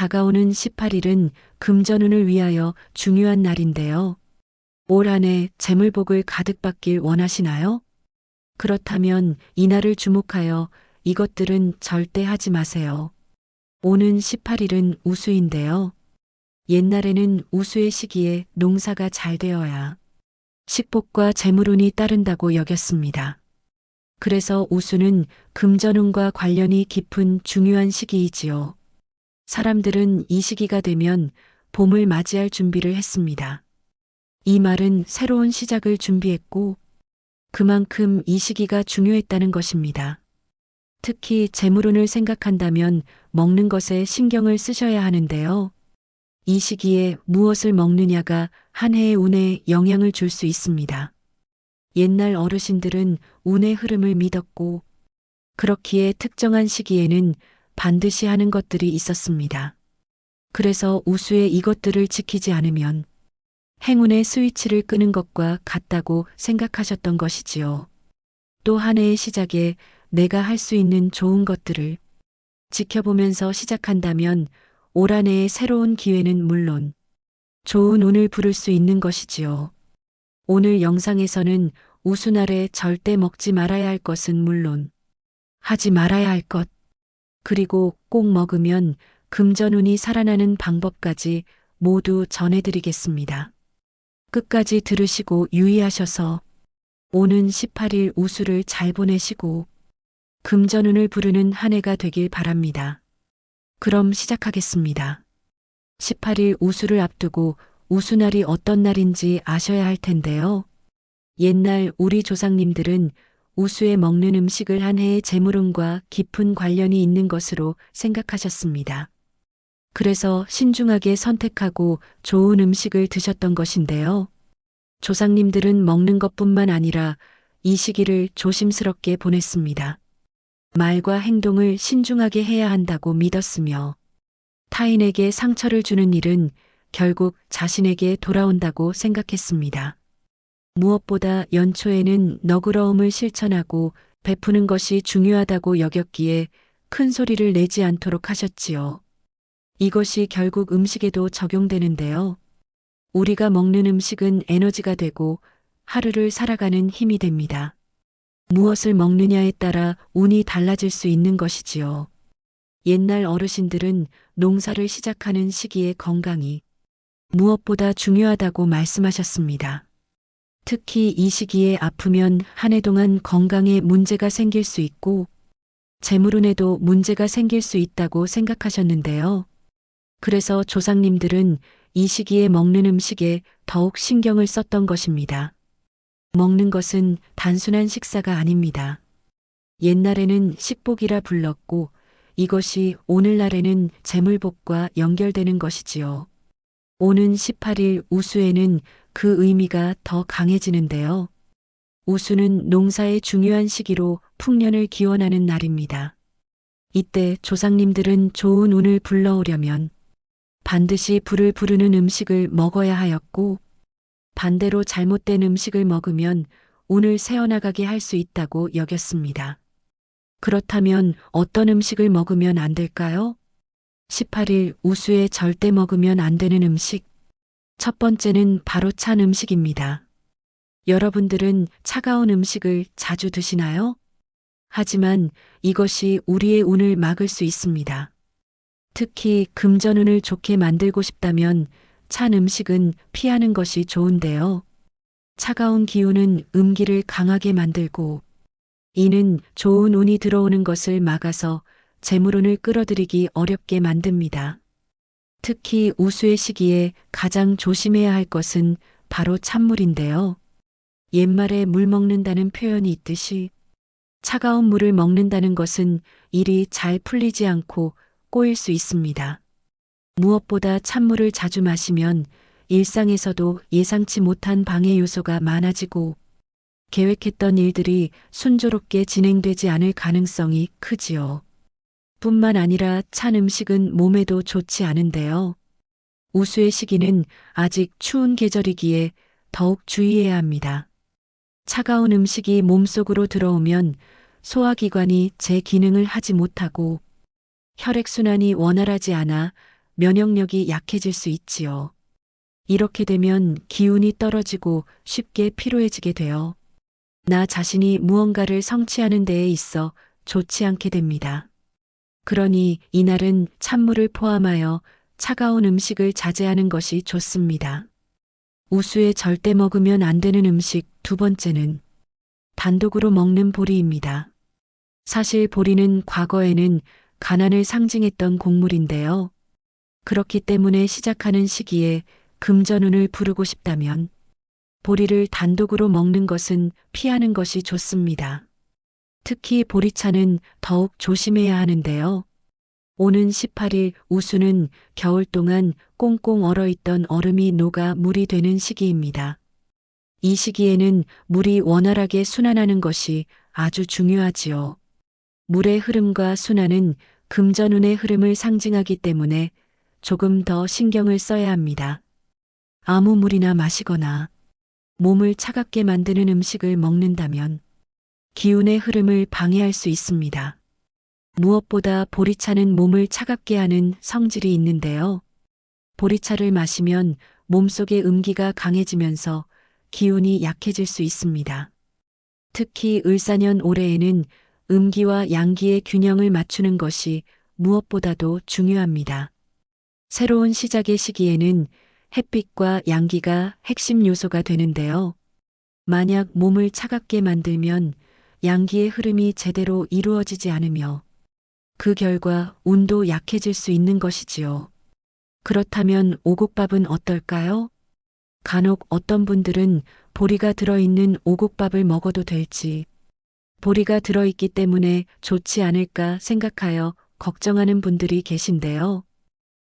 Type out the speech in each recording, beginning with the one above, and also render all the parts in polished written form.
다가오는 18일은 금전운을 위하여 중요한 날인데요. 올 한 해 재물복을 가득 받길 원하시나요? 그렇다면 이날을 주목하여 이것들은 절대 하지 마세요. 오는 18일은 우수인데요. 옛날에는 우수의 시기에 농사가 잘 되어야 식복과 재물운이 따른다고 여겼습니다. 그래서 우수는 금전운과 관련이 깊은 중요한 시기이지요. 사람들은 이 시기가 되면 봄을 맞이할 준비를 했습니다. 이 말은 새로운 시작을 준비했고 그만큼 이 시기가 중요했다는 것입니다. 특히 재물운을 생각한다면 먹는 것에 신경을 쓰셔야 하는데요. 이 시기에 무엇을 먹느냐가 한 해의 운에 영향을 줄 수 있습니다. 옛날 어르신들은 운의 흐름을 믿었고 그렇기에 특정한 시기에는 반드시 하는 것들이 있었습니다. 그래서 우수에 이것들을 지키지 않으면 행운의 스위치를 끄는 것과 같다고 생각하셨던 것이지요. 또 한 해의 시작에 내가 할 수 있는 좋은 것들을 지켜보면서 시작한다면 올 한 해의 새로운 기회는 물론 좋은 운을 부를 수 있는 것이지요. 오늘 영상에서는 우수날에 절대 먹지 말아야 할 것은 물론 하지 말아야 할 것, 그리고 꼭 먹으면 금전운이 살아나는 방법까지 모두 전해드리겠습니다. 끝까지 들으시고 유의하셔서 오는 18일 우수를 잘 보내시고 금전운을 부르는 한 해가 되길 바랍니다. 그럼 시작하겠습니다. 18일 우수를 앞두고 우수날이 어떤 날인지 아셔야 할 텐데요. 옛날 우리 조상님들은 우수에 먹는 음식을 한 해의 재물운과 깊은 관련이 있는 것으로 생각하셨습니다. 그래서 신중하게 선택하고 좋은 음식을 드셨던 것인데요. 조상님들은 먹는 것뿐만 아니라 이 시기를 조심스럽게 보냈습니다. 말과 행동을 신중하게 해야 한다고 믿었으며 타인에게 상처를 주는 일은 결국 자신에게 돌아온다고 생각했습니다. 무엇보다 연초에는 너그러움을 실천하고 베푸는 것이 중요하다고 여겼기에 큰 소리를 내지 않도록 하셨지요. 이것이 결국 음식에도 적용되는데요. 우리가 먹는 음식은 에너지가 되고 하루를 살아가는 힘이 됩니다. 무엇을 먹느냐에 따라 운이 달라질 수 있는 것이지요. 옛날 어르신들은 농사를 시작하는 시기에 건강이 무엇보다 중요하다고 말씀하셨습니다. 특히 이 시기에 아프면 한 해 동안 건강에 문제가 생길 수 있고 재물운에도 문제가 생길 수 있다고 생각하셨는데요. 그래서 조상님들은 이 시기에 먹는 음식에 더욱 신경을 썼던 것입니다. 먹는 것은 단순한 식사가 아닙니다. 옛날에는 식복이라 불렀고 이것이 오늘날에는 재물복과 연결되는 것이지요. 오는 18일 우수에는 그 의미가 더 강해지는데요. 우수는 농사의 중요한 시기로 풍년을 기원하는 날입니다. 이때 조상님들은 좋은 운을 불러오려면 반드시 불을 부르는 음식을 먹어야 하였고 반대로 잘못된 음식을 먹으면 운을 새어나가게 할 수 있다고 여겼습니다. 그렇다면 어떤 음식을 먹으면 안 될까요? 18일 우수에 절대 먹으면 안 되는 음식. 첫 번째는 바로 찬 음식입니다. 여러분들은 차가운 음식을 자주 드시나요? 하지만 이것이 우리의 운을 막을 수 있습니다. 특히 금전운을 좋게 만들고 싶다면 찬 음식은 피하는 것이 좋은데요. 차가운 기운은 음기를 강하게 만들고 이는 좋은 운이 들어오는 것을 막아서 재물운을 끌어들이기 어렵게 만듭니다. 특히 우수의 시기에 가장 조심해야 할 것은 바로 찬물인데요. 옛말에 물 먹는다는 표현이 있듯이 차가운 물을 먹는다는 것은 일이 잘 풀리지 않고 꼬일 수 있습니다. 무엇보다 찬물을 자주 마시면 일상에서도 예상치 못한 방해 요소가 많아지고 계획했던 일들이 순조롭게 진행되지 않을 가능성이 크지요. 뿐만 아니라 찬 음식은 몸에도 좋지 않은데요. 우수의 시기는 아직 추운 계절이기에 더욱 주의해야 합니다. 차가운 음식이 몸속으로 들어오면 소화기관이 제 기능을 하지 못하고 혈액순환이 원활하지 않아 면역력이 약해질 수 있지요. 이렇게 되면 기운이 떨어지고 쉽게 피로해지게 돼요. 나 자신이 무언가를 성취하는 데에 있어 좋지 않게 됩니다. 그러니 이날은 찬물을 포함하여 차가운 음식을 자제하는 것이 좋습니다. 우수에 절대 먹으면 안 되는 음식 두 번째는 단독으로 먹는 보리입니다. 사실 보리는 과거에는 가난을 상징했던 곡물인데요. 그렇기 때문에 시작하는 시기에 금전운을 부르고 싶다면 보리를 단독으로 먹는 것은 피하는 것이 좋습니다. 특히 보리차는 더욱 조심해야 하는데요. 오는 18일 우수는 겨울 동안 꽁꽁 얼어있던 얼음이 녹아 물이 되는 시기입니다. 이 시기에는 물이 원활하게 순환하는 것이 아주 중요하지요. 물의 흐름과 순환은 금전운의 흐름을 상징하기 때문에 조금 더 신경을 써야 합니다. 아무 물이나 마시거나 몸을 차갑게 만드는 음식을 먹는다면 기운의 흐름을 방해할 수 있습니다. 무엇보다 보리차는 몸을 차갑게 하는 성질이 있는데요. 보리차를 마시면 몸속의 음기가 강해지면서 기운이 약해질 수 있습니다. 특히 을사년 올해에는 음기와 양기의 균형을 맞추는 것이 무엇보다도 중요합니다. 새로운 시작의 시기에는 햇빛과 양기가 핵심 요소가 되는데요. 만약 몸을 차갑게 만들면 양기의 흐름이 제대로 이루어지지 않으며 그 결과 운도 약해질 수 있는 것이지요. 그렇다면 오곡밥은 어떨까요? 간혹 어떤 분들은 보리가 들어있는 오곡밥을 먹어도 될지, 보리가 들어있기 때문에 좋지 않을까 생각하여 걱정하는 분들이 계신데요.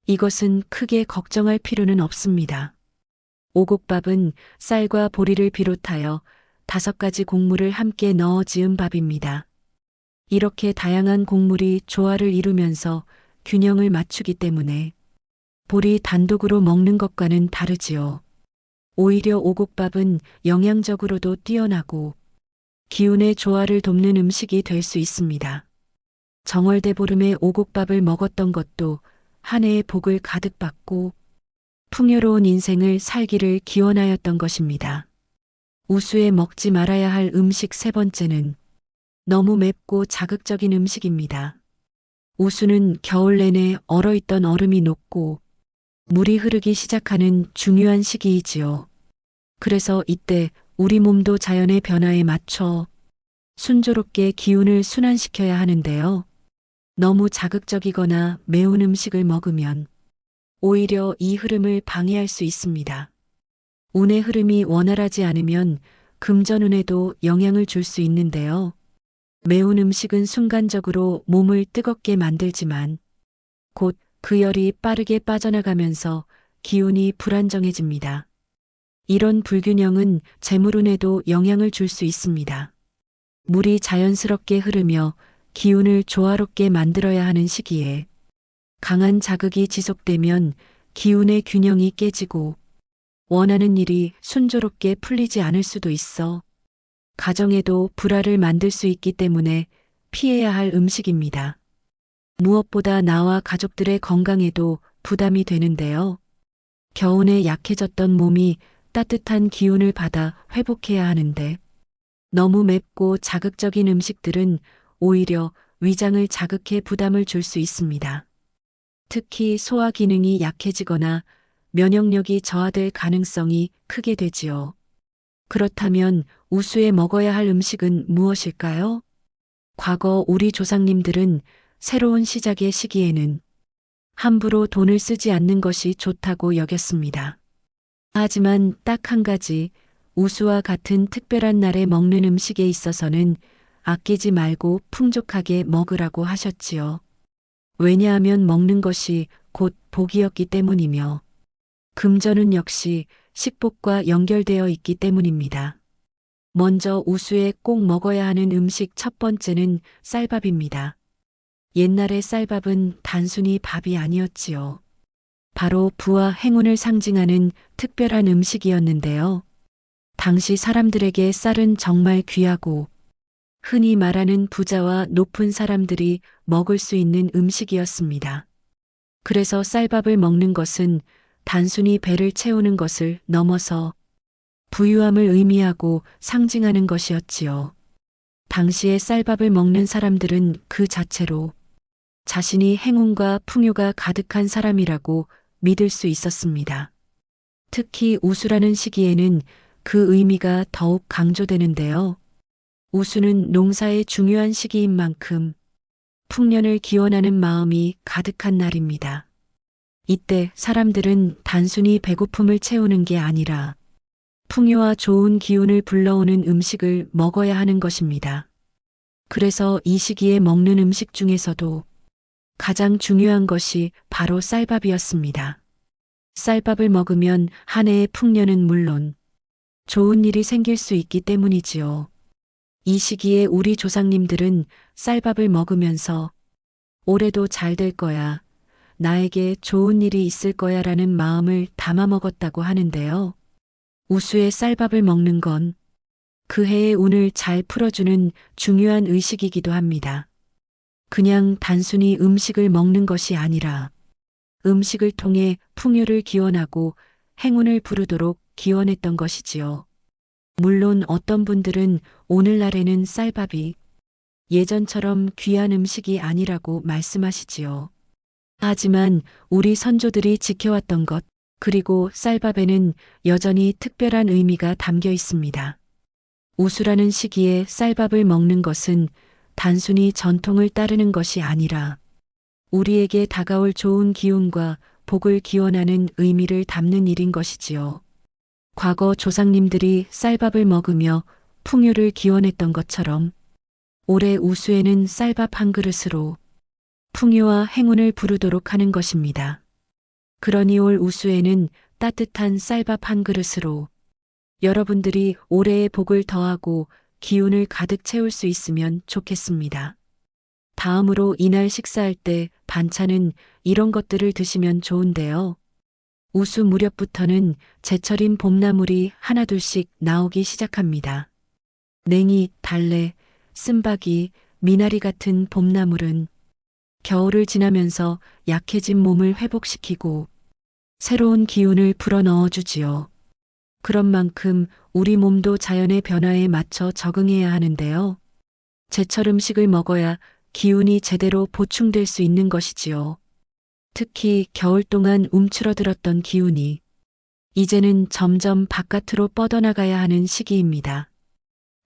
이것은 크게 걱정할 필요는 없습니다. 오곡밥은 쌀과 보리를 비롯하여 5가지 곡물을 함께 넣어 지은 밥입니다. 이렇게 다양한 곡물이 조화를 이루면서 균형을 맞추기 때문에 보리 단독으로 먹는 것과는 다르지요. 오히려 오곡밥은 영양적으로도 뛰어나고 기운의 조화를 돕는 음식이 될 수 있습니다. 정월대보름에 오곡밥을 먹었던 것도 한 해의 복을 가득 받고 풍요로운 인생을 살기를 기원하였던 것입니다. 우수에 먹지 말아야 할 음식 세 번째는 너무 맵고 자극적인 음식입니다. 우수는 겨울 내내 얼어있던 얼음이 녹고 물이 흐르기 시작하는 중요한 시기이지요. 그래서 이때 우리 몸도 자연의 변화에 맞춰 순조롭게 기운을 순환시켜야 하는데요. 너무 자극적이거나 매운 음식을 먹으면 오히려 이 흐름을 방해할 수 있습니다. 운의 흐름이 원활하지 않으면 금전운에도 영향을 줄 수 있는데요. 매운 음식은 순간적으로 몸을 뜨겁게 만들지만 곧 그 열이 빠르게 빠져나가면서 기운이 불안정해집니다. 이런 불균형은 재물운에도 영향을 줄 수 있습니다. 물이 자연스럽게 흐르며 기운을 조화롭게 만들어야 하는 시기에 강한 자극이 지속되면 기운의 균형이 깨지고 원하는 일이 순조롭게 풀리지 않을 수도 있어 가정에도 불화를 만들 수 있기 때문에 피해야 할 음식입니다. 무엇보다 나와 가족들의 건강에도 부담이 되는데요. 겨울에 약해졌던 몸이 따뜻한 기운을 받아 회복해야 하는데 너무 맵고 자극적인 음식들은 오히려 위장을 자극해 부담을 줄 수 있습니다. 특히 소화 기능이 약해지거나 면역력이 저하될 가능성이 크게 되지요. 그렇다면 우수에 먹어야 할 음식은 무엇일까요? 과거 우리 조상님들은 새로운 시작의 시기에는 함부로 돈을 쓰지 않는 것이 좋다고 여겼습니다. 하지만 딱 한 가지, 우수와 같은 특별한 날에 먹는 음식에 있어서는 아끼지 말고 풍족하게 먹으라고 하셨지요. 왜냐하면 먹는 것이 곧 복이었기 때문이며 금전은 역시 식복과 연결되어 있기 때문입니다. 먼저 우수에 꼭 먹어야 하는 음식 첫 번째는 쌀밥입니다. 옛날의 쌀밥은 단순히 밥이 아니었지요. 바로 부와 행운을 상징하는 특별한 음식이었는데요. 당시 사람들에게 쌀은 정말 귀하고 흔히 말하는 부자와 높은 사람들이 먹을 수 있는 음식이었습니다. 그래서 쌀밥을 먹는 것은 단순히 배를 채우는 것을 넘어서 부유함을 의미하고 상징하는 것이었지요. 당시에 쌀밥을 먹는 사람들은 그 자체로 자신이 행운과 풍요가 가득한 사람이라고 믿을 수 있었습니다. 특히 우수라는 시기에는 그 의미가 더욱 강조되는데요. 우수는 농사의 중요한 시기인 만큼 풍년을 기원하는 마음이 가득한 날입니다. 이때 사람들은 단순히 배고픔을 채우는 게 아니라 풍요와 좋은 기운을 불러오는 음식을 먹어야 하는 것입니다. 그래서 이 시기에 먹는 음식 중에서도 가장 중요한 것이 바로 쌀밥이었습니다. 쌀밥을 먹으면 한 해의 풍년은 물론 좋은 일이 생길 수 있기 때문이지요. 이 시기에 우리 조상님들은 쌀밥을 먹으면서 올해도 잘 될 거야, 나에게 좋은 일이 있을 거야 라는 마음을 담아 먹었다고 하는데요. 우수의 쌀밥을 먹는 건 그 해의 운을 잘 풀어주는 중요한 의식이기도 합니다. 그냥 단순히 음식을 먹는 것이 아니라 음식을 통해 풍요를 기원하고 행운을 부르도록 기원했던 것이지요. 물론 어떤 분들은 오늘날에는 쌀밥이 예전처럼 귀한 음식이 아니라고 말씀하시지요. 하지만 우리 선조들이 지켜왔던 것, 그리고 쌀밥에는 여전히 특별한 의미가 담겨 있습니다. 우수라는 시기에 쌀밥을 먹는 것은 단순히 전통을 따르는 것이 아니라 우리에게 다가올 좋은 기운과 복을 기원하는 의미를 담는 일인 것이지요. 과거 조상님들이 쌀밥을 먹으며 풍요를 기원했던 것처럼 올해 우수에는 쌀밥 한 그릇으로 풍요와 행운을 부르도록 하는 것입니다. 그러니 올 우수에는 따뜻한 쌀밥 한 그릇으로 여러분들이 올해의 복을 더하고 기운을 가득 채울 수 있으면 좋겠습니다. 다음으로 이날 식사할 때 반찬은 이런 것들을 드시면 좋은데요. 우수 무렵부터는 제철인 봄나물이 하나둘씩 나오기 시작합니다. 냉이, 달래, 쓴바귀, 미나리 같은 봄나물은 겨울을 지나면서 약해진 몸을 회복시키고 새로운 기운을 불어넣어 주지요. 그런 만큼 우리 몸도 자연의 변화에 맞춰 적응해야 하는데요. 제철 음식을 먹어야 기운이 제대로 보충될 수 있는 것이지요. 특히 겨울 동안 움츠러들었던 기운이 이제는 점점 바깥으로 뻗어나가야 하는 시기입니다.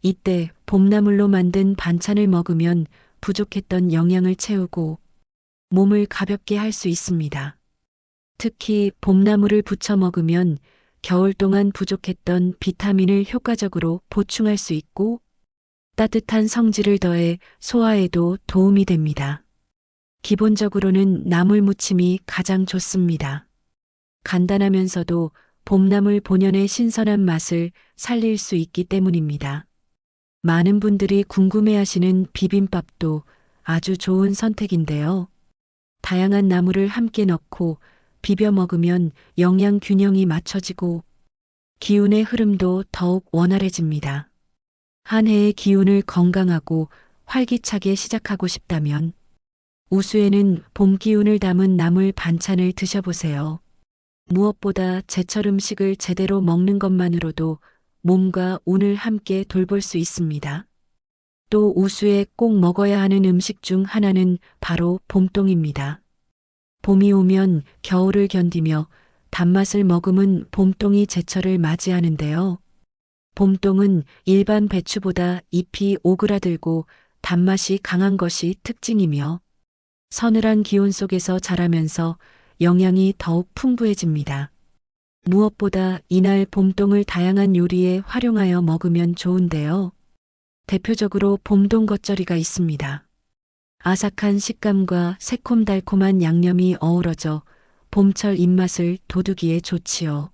이때 봄나물로 만든 반찬을 먹으면 부족했던 영양을 채우고 몸을 가볍게 할 수 있습니다. 특히 봄나물을 부쳐 먹으면 겨울 동안 부족했던 비타민을 효과적으로 보충할 수 있고 따뜻한 성질을 더해 소화에도 도움이 됩니다. 기본적으로는 나물 무침이 가장 좋습니다. 간단하면서도 봄나물 본연의 신선한 맛을 살릴 수 있기 때문입니다. 많은 분들이 궁금해하시는 비빔밥도 아주 좋은 선택인데요. 다양한 나물을 함께 넣고 비벼 먹으면 영양 균형이 맞춰지고 기운의 흐름도 더욱 원활해집니다. 한 해의 기운을 건강하고 활기차게 시작하고 싶다면 우수에는 봄 기운을 담은 나물 반찬을 드셔보세요. 무엇보다 제철 음식을 제대로 먹는 것만으로도 몸과 운을 함께 돌볼 수 있습니다. 또 우수에 꼭 먹어야 하는 음식 중 하나는 바로 봄동입니다. 봄이 오면 겨울을 견디며 단맛을 머금은 봄동이 제철을 맞이하는데요. 봄동은 일반 배추보다 잎이 오그라들고 단맛이 강한 것이 특징이며 서늘한 기온 속에서 자라면서 영양이 더욱 풍부해집니다. 무엇보다 이날 봄동을 다양한 요리에 활용하여 먹으면 좋은데요. 대표적으로 봄동 겉절이가 있습니다. 아삭한 식감과 새콤달콤한 양념이 어우러져 봄철 입맛을 돋우기에 좋지요.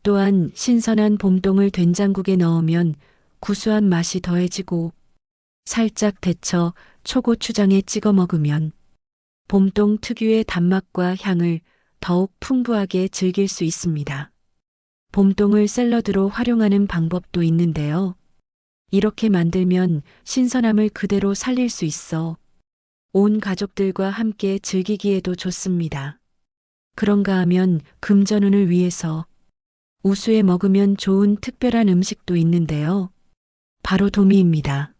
또한 신선한 봄동을 된장국에 넣으면 구수한 맛이 더해지고 살짝 데쳐 초고추장에 찍어 먹으면 봄동 특유의 단맛과 향을 더욱 풍부하게 즐길 수 있습니다. 봄동을 샐러드로 활용하는 방법도 있는데요. 이렇게 만들면 신선함을 그대로 살릴 수 있어 온 가족들과 함께 즐기기에도 좋습니다. 그런가 하면 금전운을 위해서 우수에 먹으면 좋은 특별한 음식도 있는데요. 바로 도미입니다.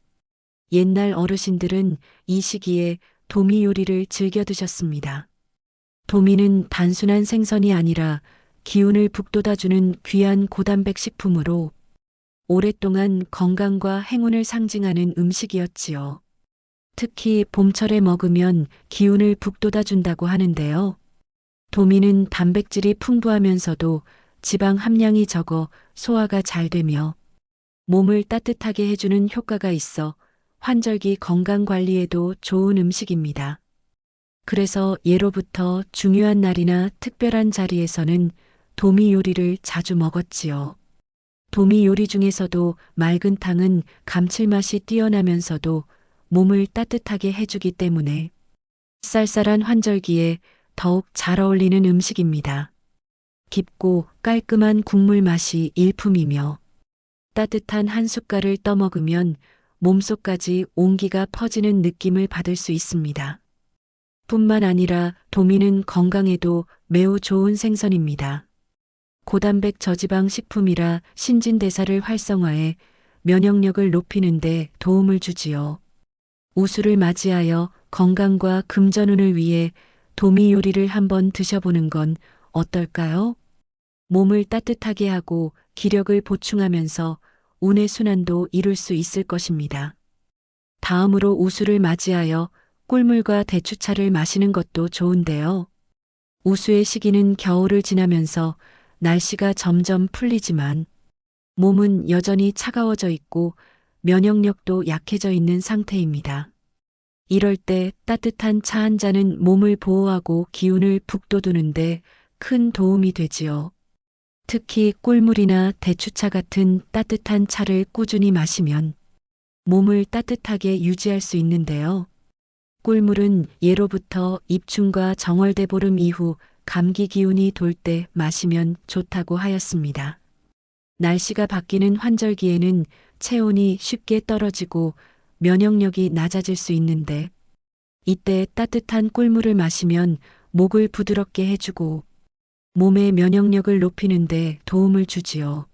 옛날 어르신들은 이 시기에 도미 요리를 즐겨 드셨습니다. 도미는 단순한 생선이 아니라 기운을 북돋아주는 귀한 고단백 식품으로 오랫동안 건강과 행운을 상징하는 음식이었지요. 특히 봄철에 먹으면 기운을 북돋아준다고 하는데요. 도미는 단백질이 풍부하면서도 지방 함량이 적어 소화가 잘 되며 몸을 따뜻하게 해주는 효과가 있어 환절기 건강 관리에도 좋은 음식입니다. 그래서 예로부터 중요한 날이나 특별한 자리에서는 도미 요리를 자주 먹었지요. 도미 요리 중에서도 맑은 탕은 감칠맛이 뛰어나면서도 몸을 따뜻하게 해주기 때문에 쌀쌀한 환절기에 더욱 잘 어울리는 음식입니다. 깊고 깔끔한 국물 맛이 일품이며 따뜻한 한 숟갈을 떠먹으면 몸속까지 온기가 퍼지는 느낌을 받을 수 있습니다. 뿐만 아니라 도미는 건강에도 매우 좋은 생선입니다. 고단백 저지방 식품이라 신진대사를 활성화해 면역력을 높이는 데 도움을 주지요. 우수를 맞이하여 건강과 금전운을 위해 도미 요리를 한번 드셔보는 건 어떨까요? 몸을 따뜻하게 하고 기력을 보충하면서 운의 순환도 이룰 수 있을 것입니다. 다음으로 우수를 맞이하여 꿀물과 대추차를 마시는 것도 좋은데요. 우수의 시기는 겨울을 지나면서 날씨가 점점 풀리지만 몸은 여전히 차가워져 있고 면역력도 약해져 있는 상태입니다. 이럴 때 따뜻한 차 한 잔은 몸을 보호하고 기운을 북돋우는데 큰 도움이 되지요. 특히 꿀물이나 대추차 같은 따뜻한 차를 꾸준히 마시면 몸을 따뜻하게 유지할 수 있는데요. 꿀물은 예로부터 입춘과 정월대보름 이후 감기 기운이 돌 때 마시면 좋다고 하였습니다. 날씨가 바뀌는 환절기에는 체온이 쉽게 떨어지고 면역력이 낮아질 수 있는데 이때 따뜻한 꿀물을 마시면 목을 부드럽게 해주고 몸의 면역력을 높이는 데 도움을 주지요.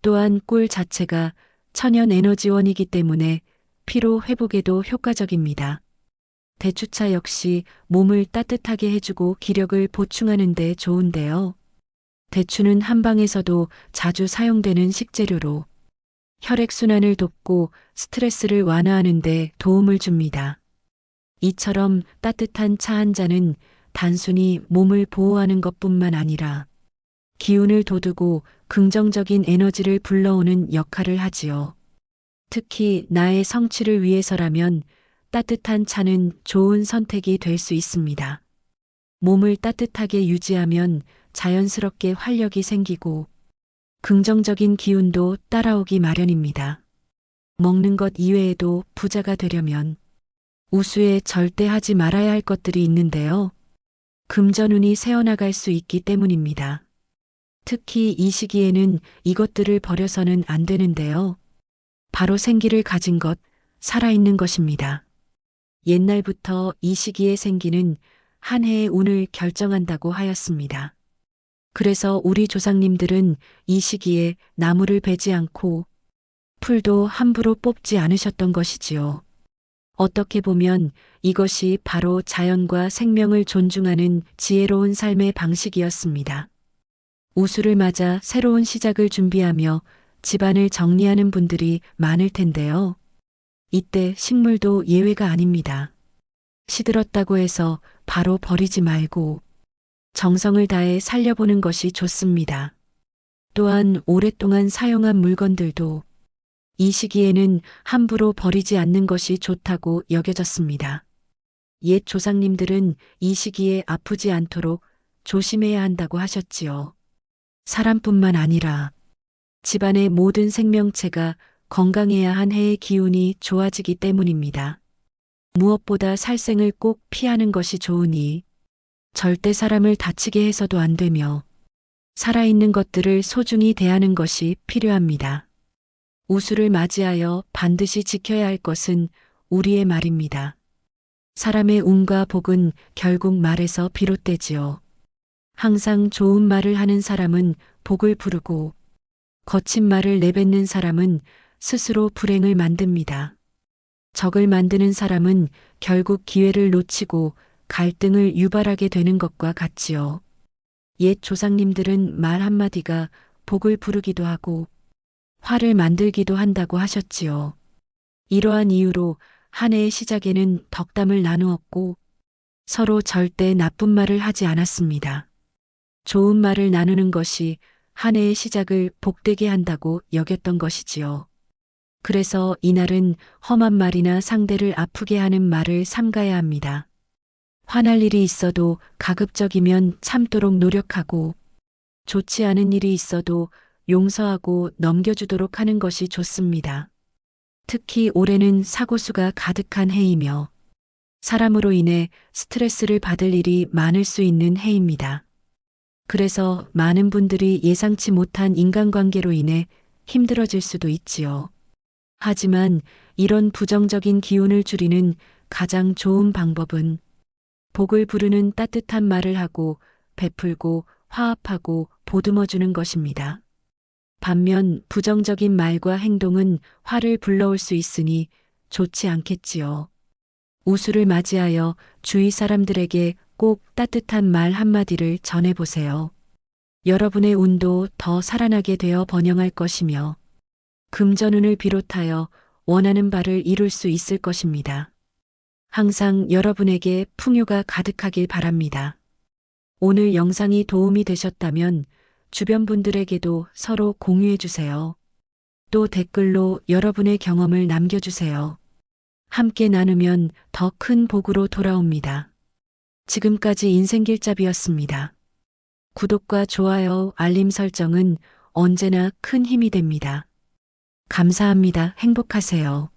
또한 꿀 자체가 천연 에너지원이기 때문에 피로 회복에도 효과적입니다. 대추차 역시 몸을 따뜻하게 해주고 기력을 보충하는 데 좋은데요. 대추는 한방에서도 자주 사용되는 식재료로 혈액순환을 돕고 스트레스를 완화하는 데 도움을 줍니다. 이처럼 따뜻한 차 한 잔은 단순히 몸을 보호하는 것뿐만 아니라 기운을 돋우고 긍정적인 에너지를 불러오는 역할을 하지요. 특히 나의 성취를 위해서라면 따뜻한 차는 좋은 선택이 될 수 있습니다. 몸을 따뜻하게 유지하면 자연스럽게 활력이 생기고 긍정적인 기운도 따라오기 마련입니다. 먹는 것 이외에도 부자가 되려면 우수에 절대 하지 말아야 할 것들이 있는데요. 금전운이 새어나갈 수 있기 때문입니다. 특히 이 시기에는 이것들을 버려서는 안 되는데요. 바로 생기를 가진 것, 살아있는 것입니다. 옛날부터 이 시기에 생기는 한 해의 운을 결정한다고 하였습니다. 그래서 우리 조상님들은 이 시기에 나무를 베지 않고 풀도 함부로 뽑지 않으셨던 것이지요. 어떻게 보면 이것이 바로 자연과 생명을 존중하는 지혜로운 삶의 방식이었습니다. 우수를 맞아 새로운 시작을 준비하며 집안을 정리하는 분들이 많을 텐데요. 이때 식물도 예외가 아닙니다. 시들었다고 해서 바로 버리지 말고 정성을 다해 살려보는 것이 좋습니다. 또한 오랫동안 사용한 물건들도 이 시기에는 함부로 버리지 않는 것이 좋다고 여겨졌습니다. 옛 조상님들은 이 시기에 아프지 않도록 조심해야 한다고 하셨지요. 사람뿐만 아니라 집안의 모든 생명체가 건강해야 한 해의 기운이 좋아지기 때문입니다. 무엇보다 살생을 꼭 피하는 것이 좋으니 절대 사람을 다치게 해서도 안 되며 살아있는 것들을 소중히 대하는 것이 필요합니다. 우수를 맞이하여 반드시 지켜야 할 것은 우리의 말입니다. 사람의 운과 복은 결국 말에서 비롯되지요. 항상 좋은 말을 하는 사람은 복을 부르고 거친 말을 내뱉는 사람은 스스로 불행을 만듭니다. 적을 만드는 사람은 결국 기회를 놓치고 갈등을 유발하게 되는 것과 같지요. 옛 조상님들은 말 한마디가 복을 부르기도 하고 화를 만들기도 한다고 하셨지요. 이러한 이유로 한 해의 시작에는 덕담을 나누었고 서로 절대 나쁜 말을 하지 않았습니다. 좋은 말을 나누는 것이 한 해의 시작을 복되게 한다고 여겼던 것이지요. 그래서 이날은 험한 말이나 상대를 아프게 하는 말을 삼가야 합니다. 화날 일이 있어도 가급적이면 참도록 노력하고 좋지 않은 일이 있어도 용서하고 넘겨주도록 하는 것이 좋습니다. 특히 올해는 사고수가 가득한 해이며 사람으로 인해 스트레스를 받을 일이 많을 수 있는 해입니다. 그래서 많은 분들이 예상치 못한 인간관계로 인해 힘들어질 수도 있지요. 하지만 이런 부정적인 기운을 줄이는 가장 좋은 방법은 복을 부르는 따뜻한 말을 하고 베풀고 화합하고 보듬어주는 것입니다. 반면 부정적인 말과 행동은 화를 불러올 수 있으니 좋지 않겠지요. 우수를 맞이하여 주위 사람들에게 꼭 따뜻한 말 한마디를 전해보세요. 여러분의 운도 더 살아나게 되어 번영할 것이며 금전운을 비롯하여 원하는 바를 이룰 수 있을 것입니다. 항상 여러분에게 풍요가 가득하길 바랍니다. 오늘 영상이 도움이 되셨다면 주변 분들에게도 서로 공유해 주세요. 또 댓글로 여러분의 경험을 남겨주세요. 함께 나누면 더 큰 복으로 돌아옵니다. 지금까지 인생길잡이였습니다. 구독과 좋아요, 알림 설정은 언제나 큰 힘이 됩니다. 감사합니다. 행복하세요.